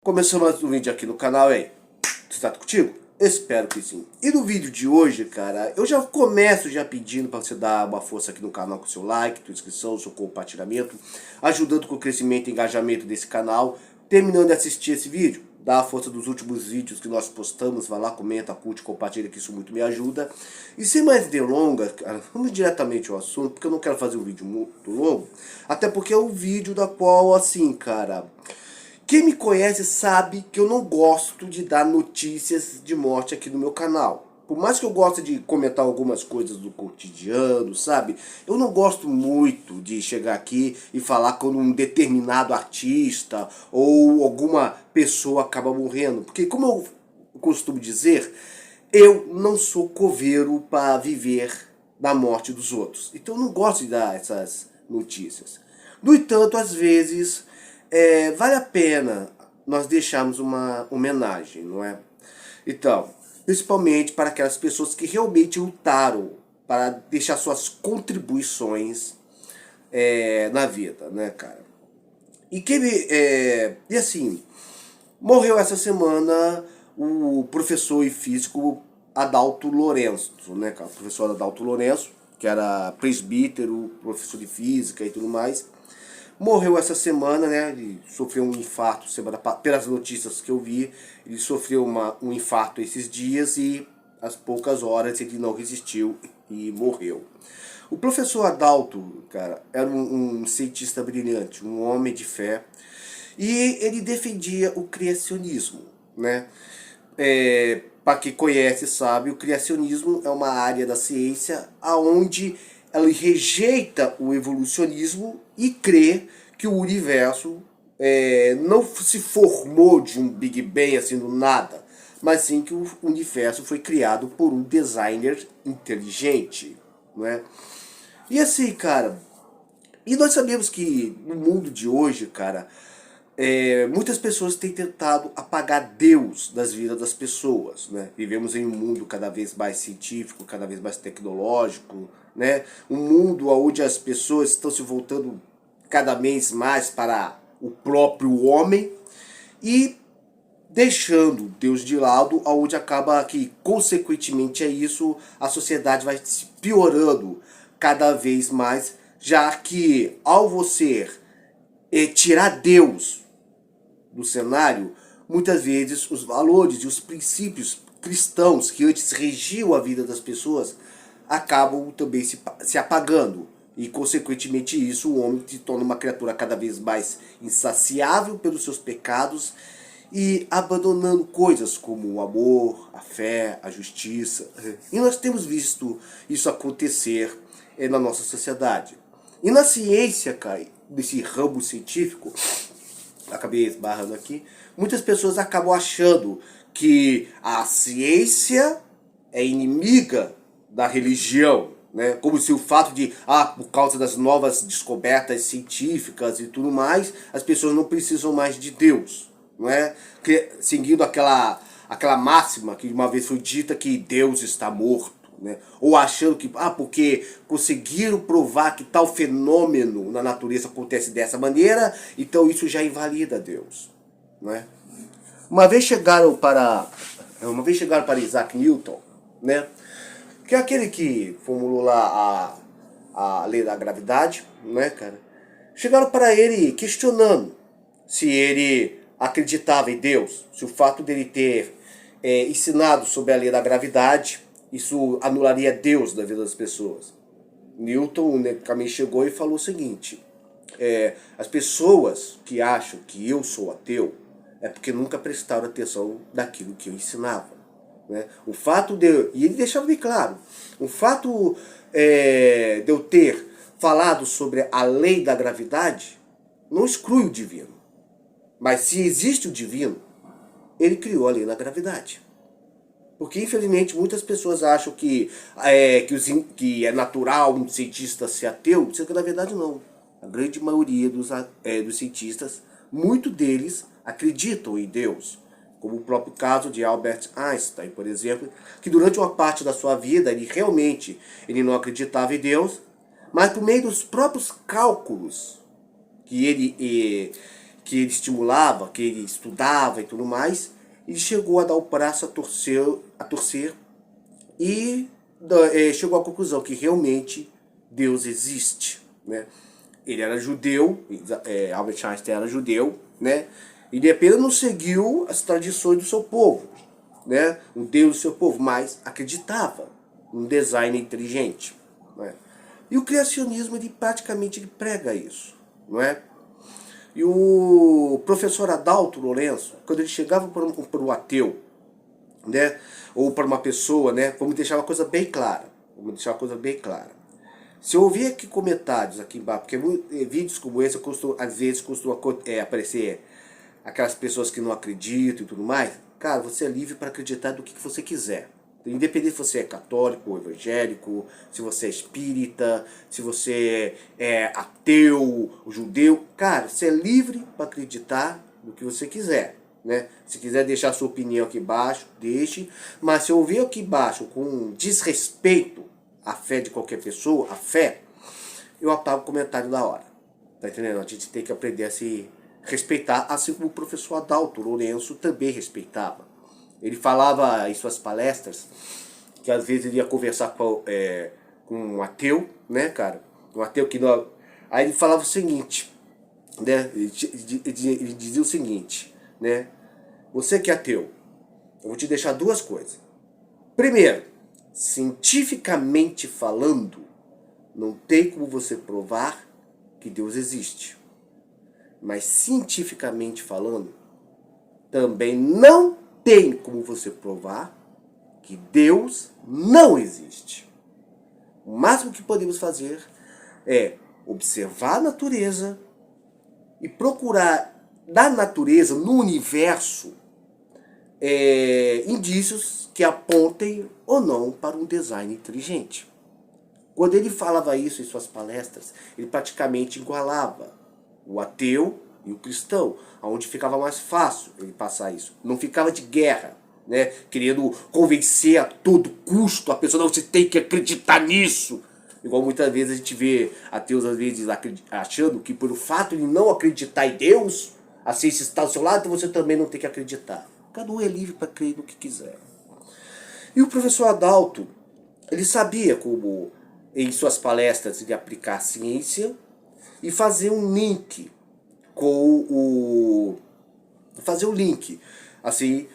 Começando mais um vídeo aqui no canal, aí. Tudo certo contigo? Espero que sim. E no vídeo de hoje, cara, eu já começo pedindo para você dar uma força aqui no canal com seu like, sua inscrição, seu compartilhamento, ajudando com o crescimento e engajamento desse canal. Terminando de assistir esse vídeo, dá a força dos últimos vídeos que nós postamos, vai lá, comenta, curte, compartilha, que isso muito me ajuda. E sem mais delongas, cara, vamos diretamente ao assunto, porque eu não quero fazer um vídeo muito longo, até porque é um vídeo da qual, assim, cara... Quem me conhece sabe que eu não gosto de dar notícias de morte aqui no meu canal. Por mais que eu goste de comentar algumas coisas do cotidiano, sabe? Eu não gosto muito de chegar aqui e falar quando um determinado artista ou alguma pessoa acaba morrendo. Porque, como eu costumo dizer, eu não sou coveiro para viver da morte dos outros. Então eu não gosto de dar essas notícias. No entanto, às vezes... vale a pena nós deixarmos uma homenagem, não é? Então, principalmente para aquelas pessoas que realmente lutaram para deixar suas contribuições na vida, né, cara? E assim, morreu essa semana o professor e físico Adalto Lourenço, né, cara? O professor Adalto Lourenço, que era presbítero, professor de física e tudo mais. Morreu essa semana, né? Ele sofreu um infarto, pelas notícias que eu vi, ele sofreu um infarto esses dias e às poucas horas ele não resistiu e morreu. O professor Adalto, cara, era um cientista brilhante, um homem de fé, e ele defendia o criacionismo, né? Para quem conhece sabe, o criacionismo é uma área da ciência onde ela rejeita o evolucionismo e crê que o universo não se formou de um Big Bang assim do nada, mas sim que o universo foi criado por um designer inteligente, não é? E assim, cara, e nós sabemos que no mundo de hoje, cara, muitas pessoas têm tentado apagar Deus das vidas das pessoas, né? Vivemos em um mundo cada vez mais científico, cada vez mais tecnológico, né? Um mundo onde as pessoas estão se voltando cada vez mais para o próprio homem e deixando Deus de lado, onde acaba que, consequentemente a isso, a sociedade vai se piorando cada vez mais, já que ao você tirar Deus do cenário, muitas vezes os valores e os princípios cristãos que antes regiam a vida das pessoas acabam também se apagando. E consequentemente isso, o homem se torna uma criatura cada vez mais insaciável pelos seus pecados e abandonando coisas como o amor, a fé, a justiça. E nós temos visto isso acontecer na nossa sociedade. E na ciência, cara, desse ramo científico, acabei esbarrando aqui, muitas pessoas acabam achando que a ciência é inimiga da religião, né? Como se o fato de, por causa das novas descobertas científicas e tudo mais, as pessoas não precisam mais de Deus, não é? Seguindo aquela máxima que uma vez foi dita que Deus está morto, né? Ou achando que, porque conseguiram provar que tal fenômeno na natureza acontece dessa maneira, então isso já invalida Deus, né? Uma vez chegaram para Isaac Newton, né? Que é aquele que formulou lá a lei da gravidade, né, cara? Chegaram para ele questionando se ele acreditava em Deus, se o fato dele ter ensinado sobre a lei da gravidade, isso anularia Deus da vida das pessoas. Newton unicamente chegou e falou o seguinte: as pessoas que acham que eu sou ateu é porque nunca prestaram atenção naquilo que eu ensinava. Né? O fato e ele deixava bem claro, o fato de eu ter falado sobre a lei da gravidade não exclui o divino. Mas se existe o divino, ele criou a lei da gravidade. Porque infelizmente muitas pessoas acham que é natural um cientista ser ateu, sendo que na verdade não. A grande maioria dos cientistas, muitos deles acreditam em Deus. Como o próprio caso de Albert Einstein, por exemplo, que durante uma parte da sua vida ele não acreditava em Deus, mas por meio dos próprios cálculos que que ele estimulava, que ele estudava e tudo mais, ele chegou a dar o braço a torcer e chegou à conclusão que realmente Deus existe, né? Ele era judeu, Albert Einstein era judeu, né? Ele apenas não seguiu as tradições do seu povo, né? O Deus do seu povo, mas acreditava num design inteligente, né? E o criacionismo, ele praticamente prega isso, não é? E o professor Adalto Lourenço, quando ele chegava para um ateu, né, ou para uma pessoa, né, vamos deixar uma coisa bem clara, Se eu ouvir aqui comentários aqui embaixo, porque vídeos como esse, às vezes costuma aparecer aquelas pessoas que não acreditam e tudo mais, cara, você é livre para acreditar do que você quiser. Independente se você é católico ou evangélico, se você é espírita, se você é ateu, judeu, cara, você é livre para acreditar no que você quiser, né? Se quiser deixar sua opinião aqui embaixo, deixe. Mas se eu ouvir aqui embaixo com desrespeito à fé de qualquer pessoa, a fé, eu apago o comentário da hora. Tá entendendo? A gente tem que aprender a se respeitar, assim como o professor Adalto Lourenço também respeitava. Ele falava em suas palestras que às vezes ele ia conversar com um ateu, né, cara? Um ateu que não... Aí ele falava o seguinte, né? Ele dizia o seguinte, né? Você que é ateu, eu vou te deixar duas coisas. Primeiro, cientificamente falando, não tem como você provar que Deus existe. Mas cientificamente falando, também não tem como você provar que Deus não existe. O máximo que podemos fazer é observar a natureza e procurar na natureza, no universo, indícios que apontem ou não para um design inteligente. Quando ele falava isso em suas palestras, ele praticamente igualava o ateu e o cristão, onde ficava mais fácil ele passar isso. Não ficava de guerra, né? Querendo convencer a todo custo a pessoa, não, você tem que acreditar nisso. Igual muitas vezes a gente vê ateus às vezes achando que por o fato de não acreditar em Deus, a ciência está ao seu lado, então você também não tem que acreditar. Cada um é livre para crer no que quiser. E o professor Adalto, ele sabia como, em suas palestras, ele aplicar a ciência e fazer um link assim,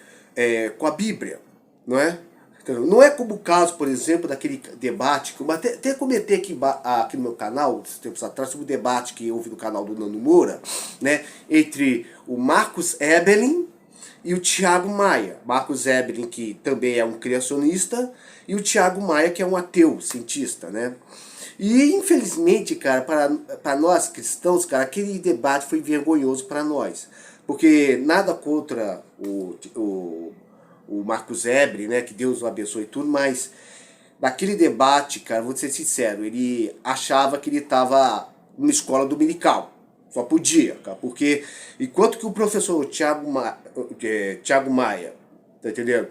com a Bíblia, não é? Então, não é como o caso, por exemplo, daquele debate que eu até comentei aqui no meu canal, tempos atrás, sobre o debate que houve no canal do Nando Moura, né, entre o Marcus Ebelin e o Thiago Maia. Marcus Ebelin, que também é um criacionista, e o Thiago Maia, que é um ateu, cientista, né? E infelizmente, cara, para nós cristãos, cara, aquele debate foi vergonhoso para nós. Porque nada contra o Marcus Ebelin, né, que Deus o abençoe e tudo, mas naquele debate, cara, vou ser sincero, ele achava que ele estava numa escola dominical. Só podia, cara, porque enquanto que o professor Thiago Maia, tá entendendo?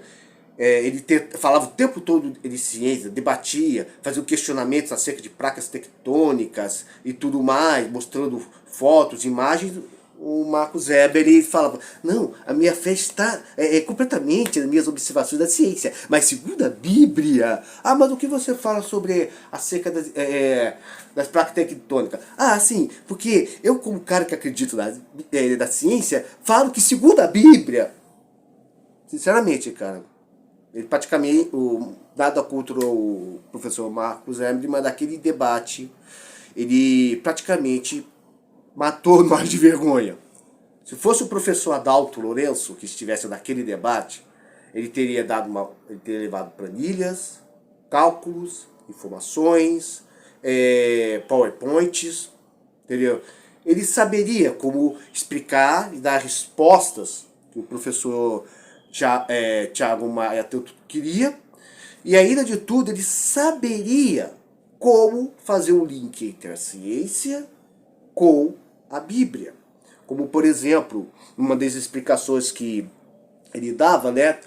Falava o tempo todo de ciência, debatia, fazia questionamentos acerca de placas tectônicas e tudo mais, mostrando fotos, imagens. O Marcus Weber falava, não, a minha fé está completamente nas minhas observações da ciência, mas segundo a Bíblia, mas o que você fala sobre acerca das placas tectônicas? Sim, porque eu como cara que acredito na ciência, falo que segundo a Bíblia, sinceramente, cara, ele praticamente, nada contra o professor Marcus Weber, mas naquele debate, ele praticamente matou nós de vergonha. Se fosse o professor Adalto Lourenço que estivesse naquele debate, ele teria levado planilhas, cálculos, informações, PowerPoints, entendeu? Ele saberia como explicar e dar respostas que o professor Thiago Maia tanto queria, e ainda de tudo ele saberia como fazer um link entre a ciência com a Bíblia. Como, por exemplo, uma das explicações que ele dava, né,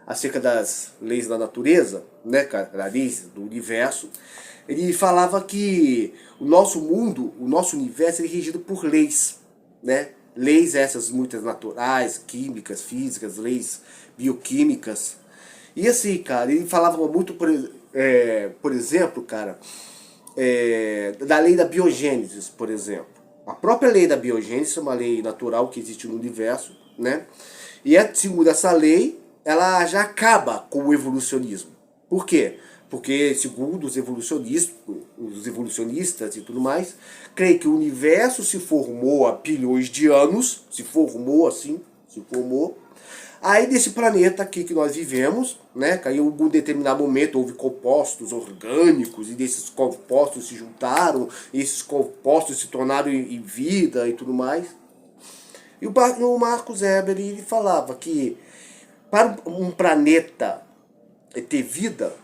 acerca das leis da natureza, né, das leis do universo, ele falava que o nosso mundo, o nosso universo é regido por leis, né? Leis essas muitas naturais, químicas, físicas, leis bioquímicas. E assim, cara, ele falava muito, por exemplo, cara, da lei da biogênese, por exemplo. A própria lei da biogênese é uma lei natural que existe no universo, né? E segundo essa lei, ela já acaba com o evolucionismo. Por quê? Porque, segundo os evolucionistas e tudo mais, creem que o universo se formou há bilhões de anos, se formou assim, se formou. Aí desse planeta aqui que nós vivemos, né, que em algum determinado momento houve compostos orgânicos e desses compostos se juntaram, e esses compostos se tornaram em vida e tudo mais. E o Marcos Weber ele falava que para um planeta ter vida,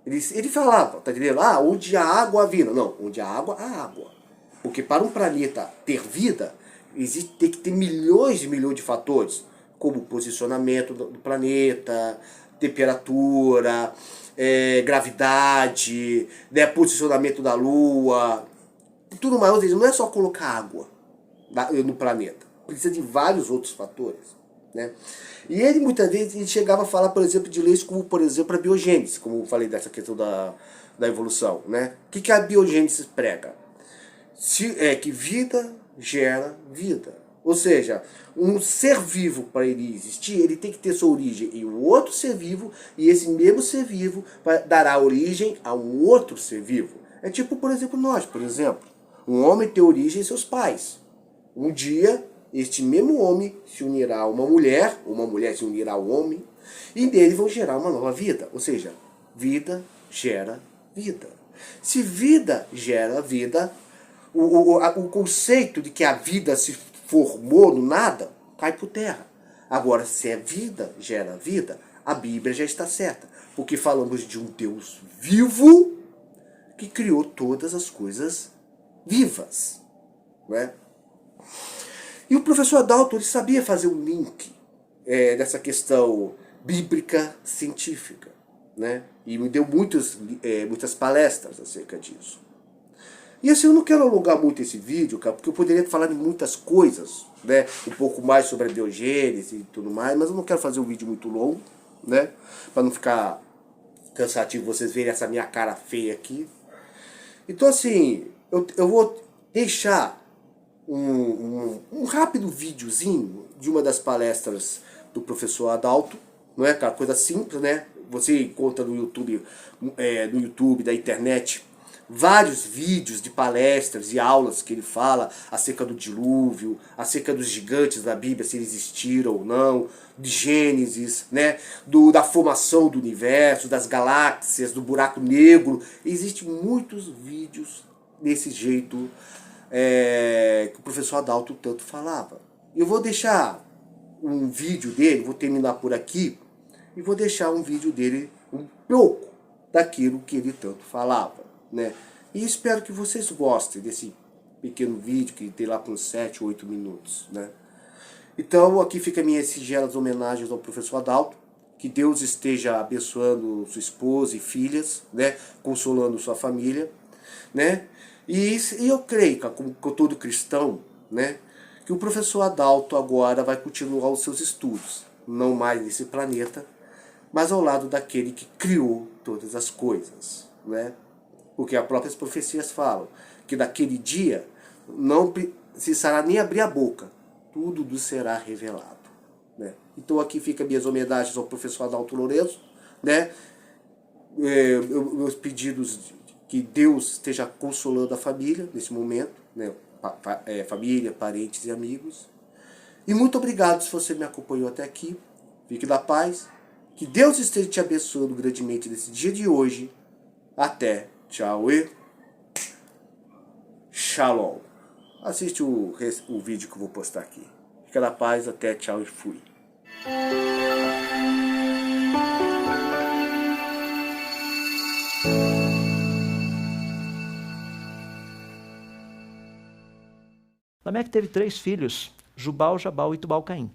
ele falava, tá entendendo? Ah, onde há água há vida. Não, onde há água. Porque para um planeta ter vida, tem que ter milhões e milhões de fatores, como o posicionamento do planeta, temperatura, gravidade, né, posicionamento da Lua, tudo mais. Ou seja, não é só colocar água no planeta. Precisa de vários outros fatores, né? E ele muitas vezes ele chegava a falar, por exemplo, de leis como, por exemplo, a biogênese, como eu falei dessa questão da evolução, né? O que a biogênese prega? Que vida gera vida. Ou seja, um ser vivo, para ele existir, ele tem que ter sua origem em um outro ser vivo, e esse mesmo ser vivo dará origem a um outro ser vivo. É tipo, por exemplo, nós, por exemplo. Um homem tem origem em seus pais. Um dia, este mesmo homem se unirá a uma mulher se unirá ao homem, e dele vão gerar uma nova vida. Ou seja, vida gera vida. Se vida gera vida, o conceito de que a vida se formou no nada cai por terra. Agora, se é vida gera vida, a Bíblia já está certa. Porque falamos de um Deus vivo que criou todas as coisas vivas, né? E o professor Adalto ele sabia fazer um link dessa questão bíblica científica, né? E me deu muitas palestras acerca disso. E assim, eu não quero alongar muito esse vídeo, cara, porque eu poderia falar de muitas coisas, né? Um pouco mais sobre a biogênese e tudo mais, mas eu não quero fazer um vídeo muito longo, né? Para não ficar cansativo vocês verem essa minha cara feia aqui. Então assim, eu vou deixar um rápido videozinho de uma das palestras do professor Adalto, não é, cara? Coisa simples, né? Você encontra no YouTube da internet vários vídeos de palestras e aulas que ele fala acerca do dilúvio, acerca dos gigantes da Bíblia, se eles existiram ou não, de Gênesis, né? Da formação do universo, das galáxias, do buraco negro. Existem muitos vídeos desse jeito que o professor Adalto tanto falava. Eu vou deixar um vídeo dele, vou terminar por aqui, e vou deixar um vídeo dele um pouco daquilo que ele tanto falava, né? E espero que vocês gostem desse pequeno vídeo que tem lá por uns 7 ou 8 minutos, né? Então aqui fica minhas singelas homenagens ao professor Adalto. Que Deus esteja abençoando sua esposa e filhas, né? Consolando sua família, né? E eu creio, como todo cristão, né? Que o professor Adalto agora vai continuar os seus estudos, não mais nesse planeta, mas ao lado daquele que criou todas as coisas, né? Porque as próprias profecias falam que daquele dia não precisará nem abrir a boca, tudo lhe será revelado, né? Então aqui fica minhas homenagens ao professor Adalto Lourenço, né? Meus pedidos que Deus esteja consolando a família nesse momento, né? Família, parentes e amigos. E muito obrigado se você me acompanhou até aqui. Fique na paz. Que Deus esteja te abençoando grandemente nesse dia de hoje. Até. Tchau e shalom. Assiste o vídeo que eu vou postar aqui. Fica na paz. Até. Tchau e fui. Lameque teve 3 filhos, Jubal, Jabal e Tubal-Caim.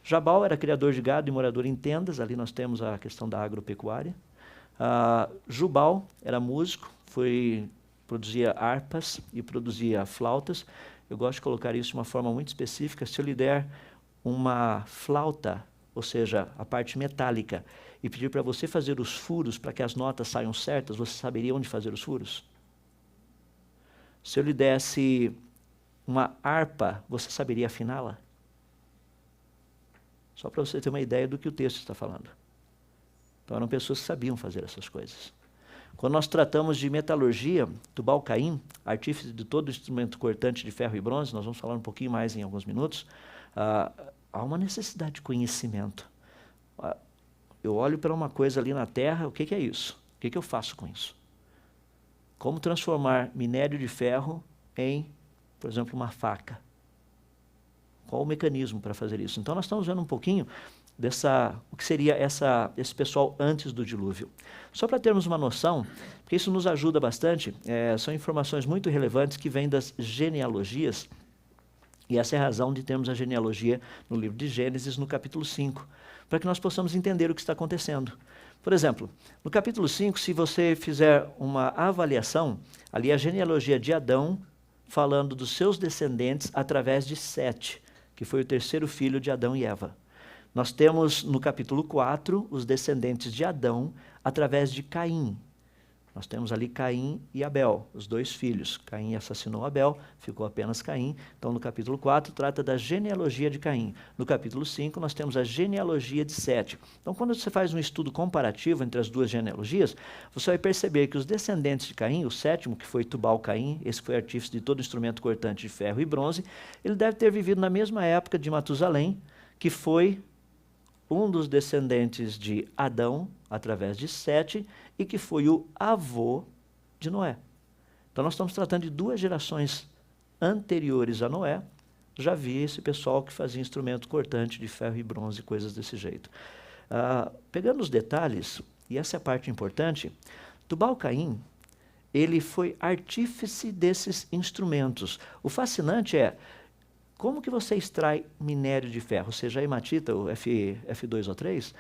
Jabal era criador de gado e morador em tendas, ali nós temos a questão da agropecuária. Jubal era músico, produzia harpas e produzia flautas. eu gosto de colocar isso de uma forma muito específica, se eu lhe der uma flauta, ou seja, a parte metálica, e pedir para você fazer os furos para que as notas saiam certas, você saberia onde fazer os furos? Se eu lhe desse uma harpa, você saberia afiná-la? Só para você ter uma ideia do que o texto está falando. Então eram pessoas que sabiam fazer essas coisas. Quando nós tratamos de metalurgia, Tubal-Caim, artífice de todo instrumento cortante de ferro e bronze, nós vamos falar um pouquinho mais em alguns minutos, há uma necessidade de conhecimento. Eu olho para uma coisa ali na terra, o que é isso? O que eu faço com isso? Como transformar minério de ferro em, por exemplo, uma faca? Qual o mecanismo para fazer isso? Então nós estamos vendo um pouquinho o que seria esse pessoal antes do dilúvio. Só para termos uma noção, porque isso nos ajuda bastante, são informações muito relevantes que vêm das genealogias, e essa é a razão de termos a genealogia no livro de Gênesis, no capítulo 5, para que nós possamos entender o que está acontecendo. Por exemplo, no capítulo 5, se você fizer uma avaliação, ali a genealogia de Adão, falando dos seus descendentes através de Sete, que foi o terceiro filho de Adão e Eva. Nós temos no capítulo 4 os descendentes de Adão através de Caim. Nós temos ali Caim e Abel, os dois filhos. Caim assassinou Abel, ficou apenas Caim. Então, no capítulo 4, trata da genealogia de Caim. No capítulo 5, nós temos a genealogia de Sete. Então, quando você faz um estudo comparativo entre as duas genealogias, você vai perceber que os descendentes de Caim, o sétimo, que foi Tubal-Caim, esse foi artífice de todo instrumento cortante de ferro e bronze, ele deve ter vivido na mesma época de Matusalém, que foi um dos descendentes de Adão, através de Sete, e que foi o avô de Noé. Então nós estamos tratando de duas gerações anteriores a Noé, já havia esse pessoal que fazia instrumento cortante de ferro e bronze, coisas desse jeito. Pegando os detalhes, e essa é a parte importante, Tubal-Caim, ele foi artífice desses instrumentos. O fascinante é, como que você extrai minério de ferro, seja a hematita, o F2O3,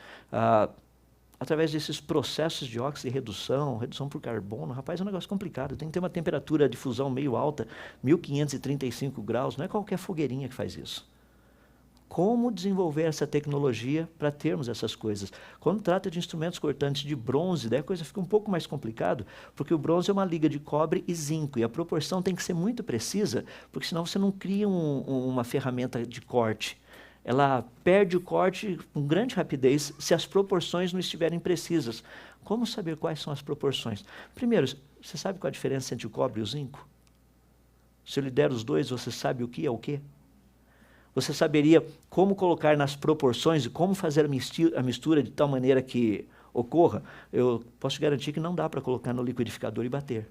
através desses processos de óxido e redução por carbono? Rapaz, é um negócio complicado. Tem que ter uma temperatura de fusão meio alta, 1535 graus, não é qualquer fogueirinha que faz isso. Como desenvolver essa tecnologia para termos essas coisas? Quando trata de instrumentos cortantes de bronze, daí a coisa fica um pouco mais complicado, porque o bronze é uma liga de cobre e zinco, e a proporção tem que ser muito precisa, porque senão você não cria uma ferramenta de corte. Ela perde o corte com grande rapidez se as proporções não estiverem precisas. Como saber quais são as proporções? Primeiro, você sabe qual a diferença entre o cobre e o zinco? Se eu lhe der os dois, você sabe o que é o quê? Você saberia como colocar nas proporções e como fazer a mistura de tal maneira que ocorra? Eu posso te garantir que não dá para colocar no liquidificador e bater.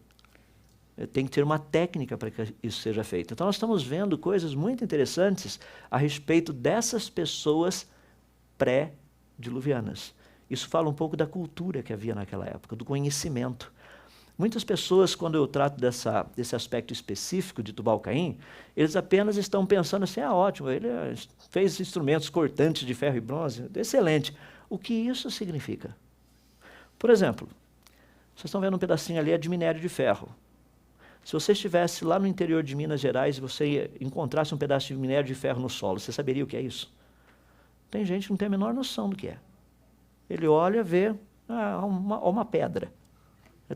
Tem que ter uma técnica para que isso seja feito. Então nós estamos vendo coisas muito interessantes a respeito dessas pessoas pré-diluvianas. Isso fala um pouco da cultura que havia naquela época, do conhecimento. Muitas pessoas, quando eu trato desse aspecto específico de Tubal-Caim, eles apenas estão pensando assim, ótimo, ele fez instrumentos cortantes de ferro e bronze, excelente. O que isso significa? Por exemplo, vocês estão vendo um pedacinho ali, é de minério de ferro. Se você estivesse lá no interior de Minas Gerais e você encontrasse um pedaço de minério de ferro no solo, você saberia o que é isso? Tem gente que não tem a menor noção do que é. Ele olha, vê, uma pedra.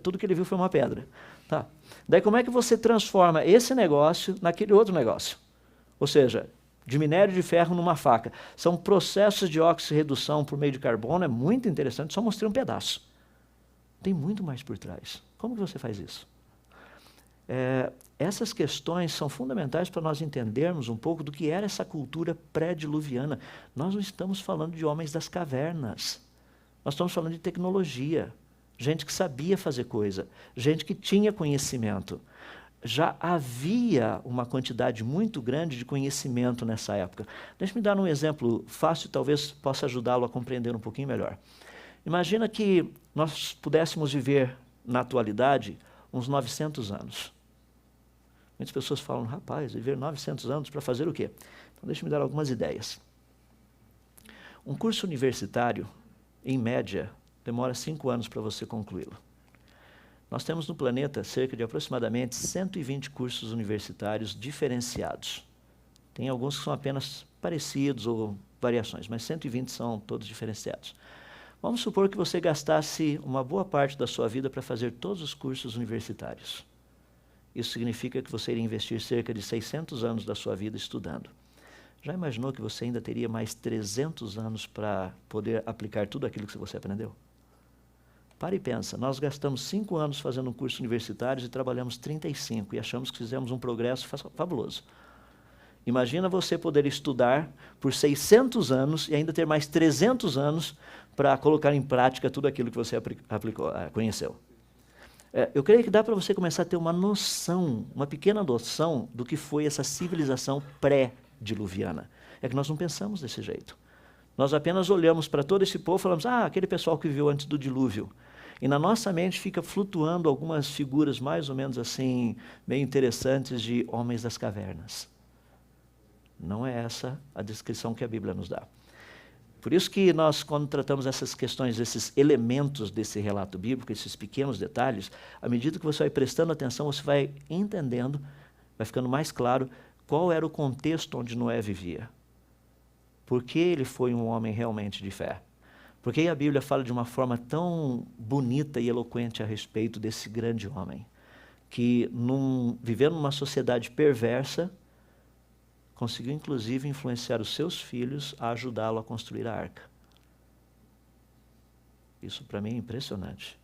Tudo que ele viu foi uma pedra. Tá. Daí como é que você transforma esse negócio naquele outro negócio? Ou seja, de minério de ferro numa faca. São processos de oxirredução por meio de carbono, é muito interessante, só mostrei um pedaço. Tem muito mais por trás. Como que você faz isso? Essas questões são fundamentais para nós entendermos um pouco do que era essa cultura pré-diluviana. Nós não estamos falando de homens das cavernas. Nós estamos falando de tecnologia. Gente que sabia fazer coisa, gente que tinha conhecimento. Já havia uma quantidade muito grande de conhecimento nessa época. Deixa-me dar um exemplo fácil, talvez possa ajudá-lo a compreender um pouquinho melhor. Imagina que nós pudéssemos viver, na atualidade, uns 900 anos. Muitas pessoas falam, rapaz, viver 900 anos para fazer o quê? Então, deixa-me dar algumas ideias. Um curso universitário, em média, demora 5 anos para você concluí-lo. Nós temos no planeta cerca de aproximadamente 120 cursos universitários diferenciados. Tem alguns que são apenas parecidos ou variações, mas 120 são todos diferenciados. Vamos supor que você gastasse uma boa parte da sua vida para fazer todos os cursos universitários. Isso significa que você iria investir cerca de 600 anos da sua vida estudando. Já imaginou que você ainda teria mais 300 anos para poder aplicar tudo aquilo que você aprendeu? Para e pensa, nós gastamos 5 anos fazendo um curso universitário e trabalhamos 35 e achamos que fizemos um progresso fabuloso. Imagina você poder estudar por 600 anos e ainda ter mais 300 anos para colocar em prática tudo aquilo que você conheceu. Eu creio que dá para você começar a ter uma noção, uma pequena noção do que foi essa civilização pré-diluviana. É que nós não pensamos desse jeito. Nós apenas olhamos para todo esse povo e falamos, aquele pessoal que viveu antes do dilúvio. E na nossa mente fica flutuando algumas figuras mais ou menos assim, meio interessantes de homens das cavernas. Não é essa a descrição que a Bíblia nos dá. Por isso que nós, quando tratamos essas questões, esses elementos desse relato bíblico, esses pequenos detalhes, à medida que você vai prestando atenção, você vai entendendo, vai ficando mais claro qual era o contexto onde Noé vivia. Por que ele foi um homem realmente de fé? Por que a Bíblia fala de uma forma tão bonita e eloquente a respeito desse grande homem, que vivendo numa sociedade perversa, conseguiu inclusive influenciar os seus filhos a ajudá-lo a construir a arca. Isso para mim é impressionante.